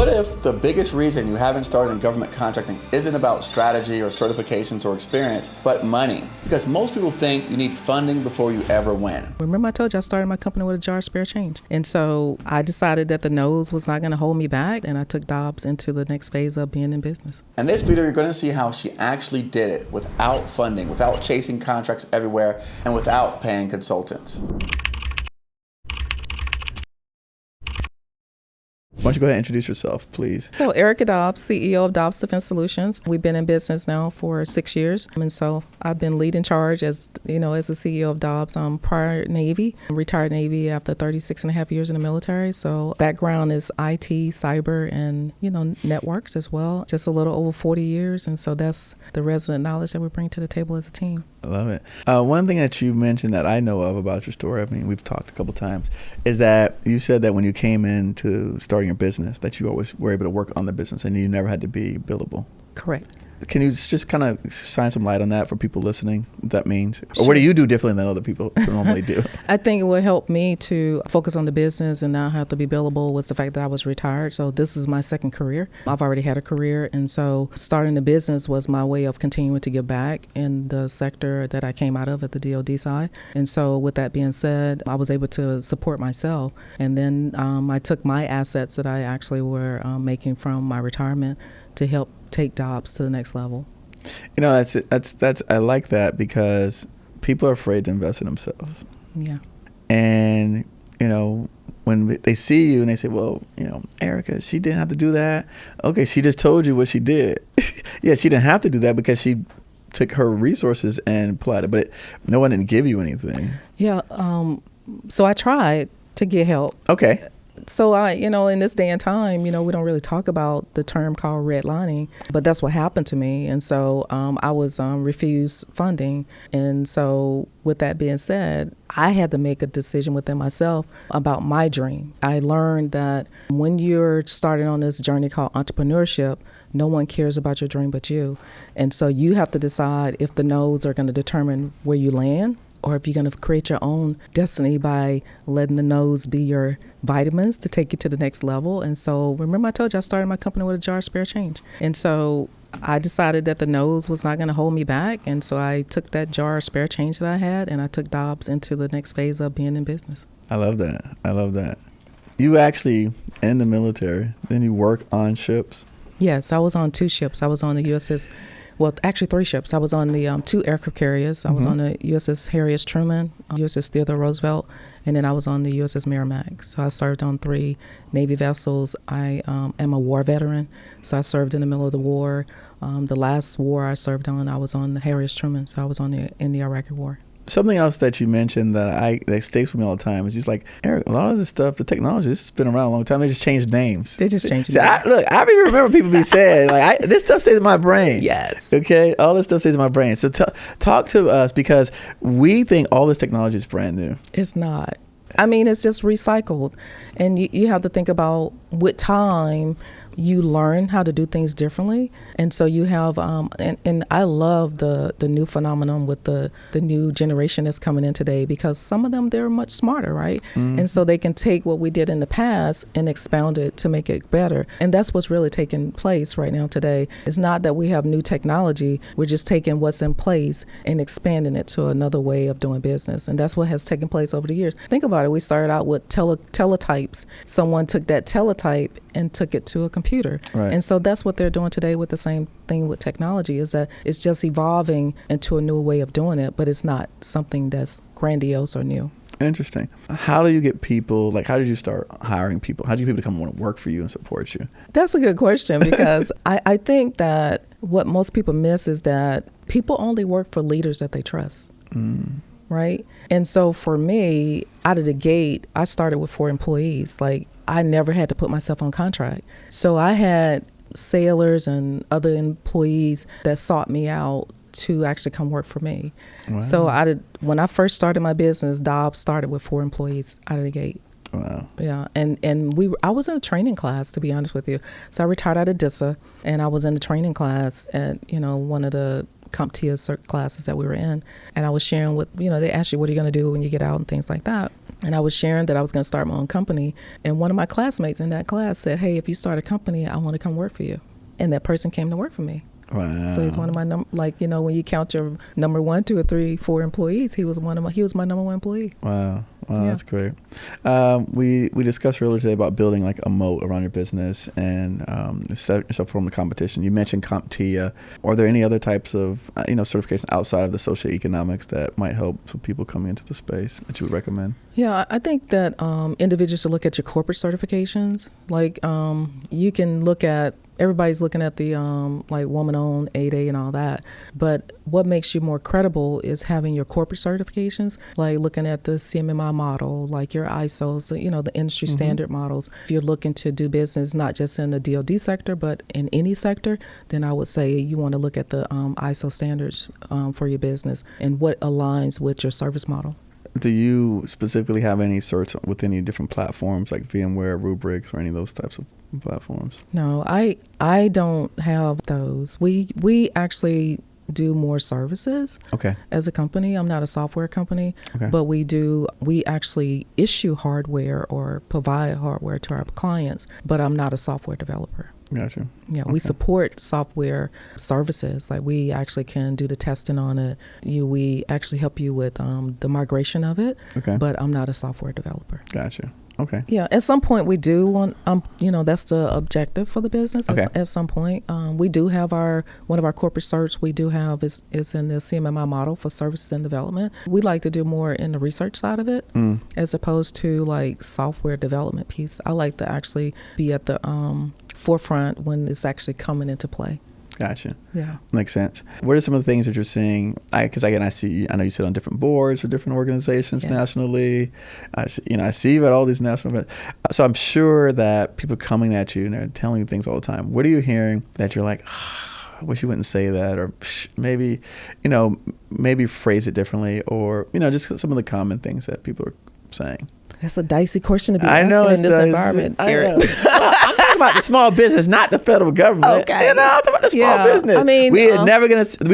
What if the biggest reason you haven't started in government contracting isn't about strategy or certifications or experience, but money? Because most people think you need funding before you ever win. Remember I told you I started my company with a jar of spare change. And so I decided that the nose was not going to hold me back, and I took Dobs into the next phase of being in business. In this video, you're going to see how she actually did it without funding, without chasing contracts everywhere, and without paying consultants. Why don't you go ahead and introduce yourself, please? So Erica Dobs, CEO of Dobs Defense Solutions. We've been in business now for 6 years. And so I've been leading charge as the CEO of Dobs. I'm prior Navy, retired Navy after 36 and a half years in the military. So background is IT, cyber, and, networks as well. Just a little over 40 years. And so that's the resident knowledge that we bring to the table as a team. I love it. One thing that you mentioned that I know of about your story, I mean, we've talked a couple times, is that you said that when you came into starting your business, that you always were able to work on the business and you never had to be billable. Correct. Can you just kind of shine some light on that for people listening, what that means? Sure. Or what do you do differently than other people normally do? I think it would help me to focus on the business and not have to be billable was the fact that I was retired. So this is my second career. I've already had a career. And so starting the business was my way of continuing to give back in the sector that I came out of at the DoD side. And so with that being said, I was able to support myself. And then I took my assets that I actually were making from my retirement to help take Dobs to the next level. That's I like that because people are afraid to invest in themselves. Yeah. And when they see you and they say, well, Erica, she didn't have to do that. Okay, she just told you what she did. Yeah, she didn't have to do that because she took her resources and applied it, but no one didn't give you anything. Yeah. So I tried to get help. Okay. So in this day and time, we don't really talk about the term called redlining, but that's what happened to me. And so I was refused funding. And so with that being said, I had to make a decision within myself about my dream. I learned that when you're starting on this journey called entrepreneurship, no one cares about your dream but you. And so you have to decide if the nodes are going to determine where you land, or if you're going to create your own destiny by letting the nodes be your vitamins to take you to the next level. And so remember I told you I started my company with a jar of spare change. And so I decided that the nodes was not going to hold me back. And so I took that jar of spare change that I had and I took Dobs into the next phase of being in business. I love that. You actually in the military, then you work on ships? Yes, I was on 2 ships. I was on the USS, well, actually 3 ships. I was on the 2 aircraft carriers. I was on the USS Harry S. Truman, USS Theodore Roosevelt, and then I was on the USS Merrimack. So I served on 3 Navy vessels. I am a war veteran, so I served in the middle of the war. The last war I served on, I was on the Harry S. Truman, so I was in the Iraqi war. Something else that you mentioned that stays with me all the time is just like, Eric, a lot of this stuff, the technology, this has been around a long time. They just changed names. They just changed names. I even remember people be saying, this stuff stays in my brain. Yes. Okay? All this stuff stays in my brain. So talk to us because we think all this technology is brand new. It's not. I mean, it's just recycled. And you have to think about with time, you learn how to do things differently. And so you have, and I love the new phenomenon with the new generation that's coming in today because some of them, they're much smarter, right? Mm-hmm. And so they can take what we did in the past and expound it to make it better. And that's what's really taking place right now today. It's not that we have new technology. We're just taking what's in place and expanding it to another way of doing business. And that's what has taken place over the years. Think about it. We started out with teletypes. Someone took that teletype and took it to a computer. Right. And so that's what they're doing today with the same thing with technology is that it's just evolving into a new way of doing it, but it's not something that's grandiose or new. Interesting. How do you get people, how did you start hiring people? How did you get people to come want to work for you and support you? That's a good question because I think that what most people miss is that people only work for leaders that they trust. Mm. Right? And so for me, out of the gate, I started with 4 employees. I never had to put myself on contract. So I had sailors and other employees that sought me out to actually come work for me. Wow. So when I first started my business, Dobs started with 4 employees out of the gate. Wow. Yeah. And I was in a training class, to be honest with you. So I retired out of DISA and I was in the training class at, one of the CompTIA cert classes that we were in. And I was sharing with, they asked you, what are you going to do when you get out and things like that. And I was sharing that I was going to start my own company. And one of my classmates in that class said, hey, if you start a company, I want to come work for you. And that person came to work for me. Wow. So he's one of my when you count your number 1, 2, or 3, 4 employees, he was my number 1 employee. Wow, Yeah. That's great. We discussed earlier today about building like a moat around your business and set yourself from the competition. You mentioned CompTIA. Are there any other types of certification outside of the socioeconomics that might help some people coming into the space that you would recommend? Yeah, I think that individuals should look at your corporate certifications. Like you can look at. Everybody's looking at the woman-owned 8A and all that. But what makes you more credible is having your corporate certifications, like looking at the CMMI model, like your ISOs, the industry standard models. If you're looking to do business not just in the DoD sector, but in any sector, then I would say you want to look at the ISO standards for your business and what aligns with your service model. Do you specifically have any certs with any different platforms like VMware, Rubrics, or any of those types of platforms? No, I don't have those. We actually do more services. Okay. As a company. I'm not a software company, okay. But we actually issue hardware or provide hardware to our clients, but I'm not a software developer. Gotcha. Yeah, okay. We support software services. Like we actually can do the testing on it. We actually help you with the migration of it. Okay. But I'm not a software developer. Gotcha. Okay. Yeah, at some point we do want, that's the objective for the business. Okay. At some point, we do have one of our corporate certs we do have is in the CMMI model for services and development. We like to do more in the research side of it as opposed to like software development piece. I like to actually be at the forefront when it's actually coming into play. Gotcha. Yeah. Makes sense. What are some of the things that you're seeing? Because again, I know you sit on different boards for different organizations nationally. I see you at all these national events. So I'm sure that people are coming at you and they're telling you things all the time. What are you hearing that you're like, I wish you wouldn't say that, or maybe phrase it differently, or just some of the common things that people are saying? That's a dicey question to be asking in this environment, Eric. I'm talking about the small business, not the federal government. Okay. I'm talking about the small business. I mean, we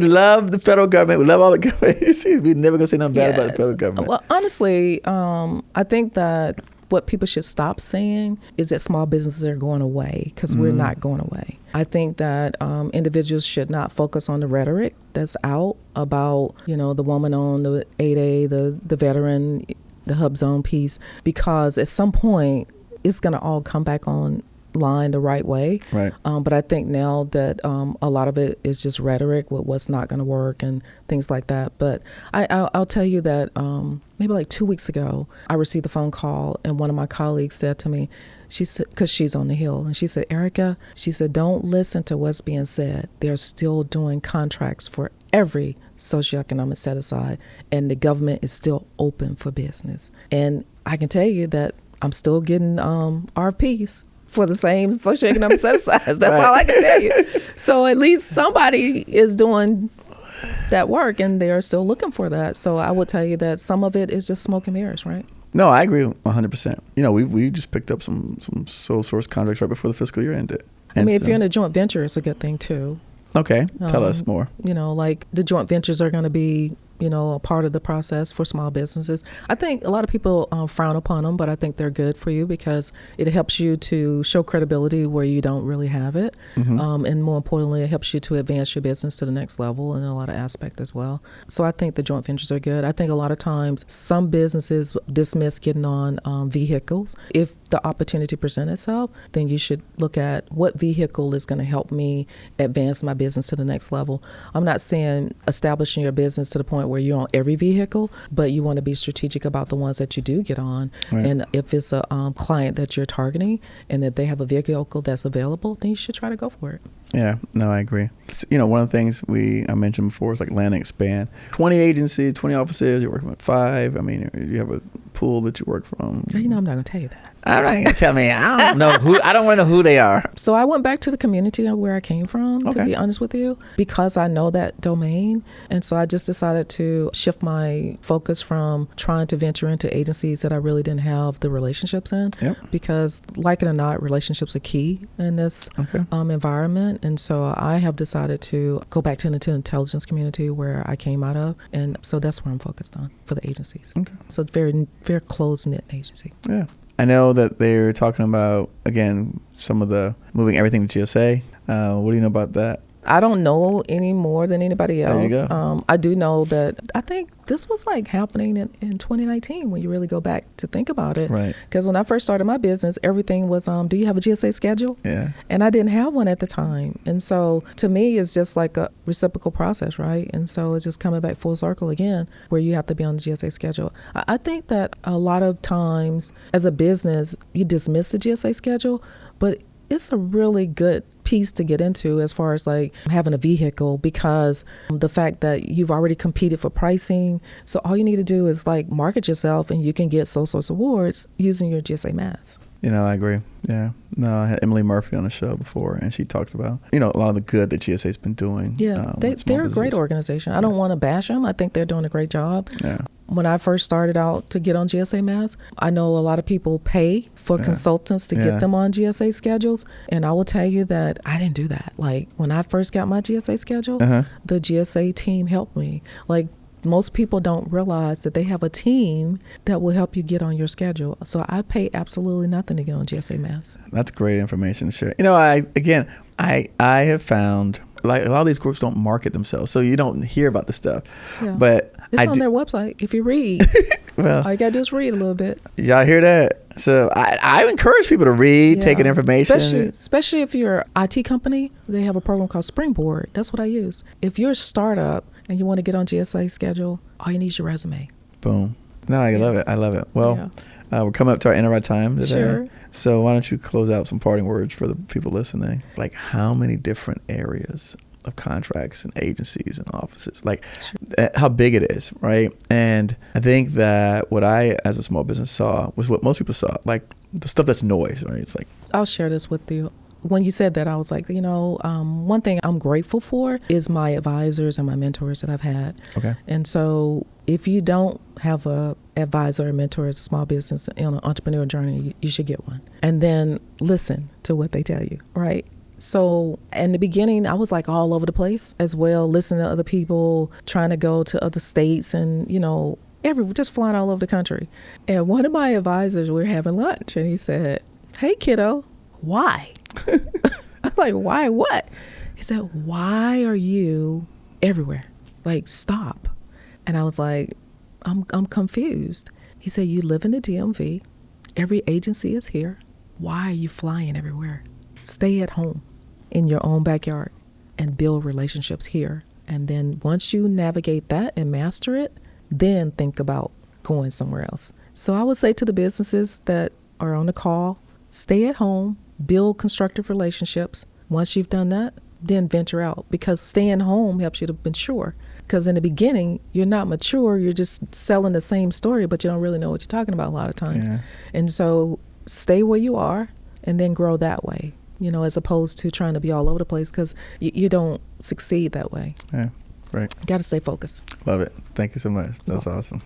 love the federal government. We love all the government agencies. We're never going to say nothing bad about the federal government. Well, honestly, I think that what people should stop saying is that small businesses are going away, because we're not going away. I think that individuals should not focus on the rhetoric that's out about, the woman-owned, the 8A, the veteran, the hub zone piece, because at some point it's going to all come back online the right way. Right. But I think now that a lot of it is just rhetoric with what's not going to work and things like that. But I'll tell you that maybe like 2 weeks ago, I received a phone call and one of my colleagues said to me, she said, because she's on the Hill, and she said, Erica, she said, don't listen to what's being said. They're still doing contracts for every socioeconomic set aside, and the government is still open for business. And I can tell you that I'm still getting RFPs for the same socioeconomic set asides. That's all I can tell you. So at least somebody is doing that work, and they are still looking for that. So I would tell you that some of it is just smoke and mirrors, right? No, I agree 100%. We just picked up some sole source contracts right before the fiscal year ended. And if you're in a joint venture, it's a good thing too. Okay, tell us more. Like the joint ventures are going to be, a part of the process for small businesses. I think a lot of people frown upon them, but I think they're good for you because it helps you to show credibility where you don't really have it. And more importantly, it helps you to advance your business to the next level in a lot of aspects as well. So I think the joint ventures are good. I think a lot of times some businesses dismiss getting on vehicles. If the opportunity presents itself, then you should look at what vehicle is going to help me advance my business to the next level. I'm not saying establishing your business to the point where you're on every vehicle, but you want to be strategic about the ones that you do get on. Right. And if it's a client that you're targeting and that they have a vehicle that's available, then you should try to go for it. Yeah, no, I agree. One of the things I mentioned before is like land and expand. 20 agencies, 20 offices, you're working with 5. I mean, you have a pool that you work from. I'm not going to tell you that. I'm not gonna tell me. I don't know who. I don't want to know who they are. So I went back to the community of where I came from, to be honest with you, because I know that domain. And so I just decided to shift my focus from trying to venture into agencies that I really didn't have the relationships in. Yep. Because like it or not, relationships are key in this environment. And so I have decided to go back to the intelligence community where I came out of. And so that's where I'm focused on for the agencies. Okay. So it's very, very close-knit agency. Yeah. I know that they're talking about, again, some of the moving everything to GSA. What do you know about that? I don't know any more than anybody else. There you go. I do know that I think this was like happening in 2019 when you really go back to think about it. Right. Because when I first started my business, everything was, do you have a GSA schedule? Yeah. And I didn't have one at the time. And so to me, it's just like a reciprocal process, right? And so it's just coming back full circle again, where you have to be on the GSA schedule. I think that a lot of times as a business, you dismiss the GSA schedule, but it's a really good piece to get into as far as like having a vehicle, because the fact that you've already competed for pricing. So all you need to do is like market yourself and you can get sorts awards using your GSA mass. I agree. Yeah. No, I had Emily Murphy on the show before, and she talked about, a lot of the good that GSA's been doing. Yeah, they're a great organization. I don't want to bash them. I think they're doing a great job. Yeah. When I first started out to get on GSA Mass, I know a lot of people pay for consultants to get them on GSA schedules. And I will tell you that I didn't do that. Like when I first got my GSA schedule, the GSA team helped me. Like most people don't realize that they have a team that will help you get on your schedule. So I pay absolutely nothing to get on GSA Mass. That's great information to share. I have found like a lot of these groups don't market themselves, so you don't hear about the stuff. Yeah. But it's on their website. If you read, well, all you gotta do is read a little bit. Y'all hear that? So I encourage people to read, take in information. Especially if you're an IT company, they have a program called Springboard. That's what I use. If you're a startup and you want to get on GSA schedule, all you need is your resume. Boom. No, I love it. I love it. Well, we're coming up to our end of our time today. Sure. So why don't you close out some parting words for the people listening? Like how many different areas of contracts and agencies and offices, like how big it is, right? And I think that what I, as a small business, saw was what most people saw, like the stuff that's noise, right? It's like, I'll share this with you. When you said that, I was like, one thing I'm grateful for is my advisors and my mentors that I've had. Okay. And so if you don't have a advisor or mentor as a small business on an entrepreneurial journey, you should get one. And then listen to what they tell you, right? So in the beginning, I was like all over the place as well, listening to other people, trying to go to other states and, just flying all over the country. And one of my advisors, we were having lunch and he said, "Hey, kiddo, why?" I'm like, "Why what?" He said, "Why are you everywhere? Like, stop." And I was like, I'm confused. He said, "You live in the DMV. Every agency is here. Why are you flying everywhere? Stay at home in your own backyard and build relationships here. And then once you navigate that and master it, then think about going somewhere else." So I would say to the businesses that are on the call, stay at home, build constructive relationships. Once you've done that, then venture out, because staying home helps you to mature. Because in the beginning, you're not mature. You're just selling the same story, but you don't really know what you're talking about a lot of times. Yeah. And so stay where you are and then grow that way, as opposed to trying to be all over the place, because you don't succeed that way. Yeah, right. You got to stay focused. Love it. Thank you so much. That's awesome.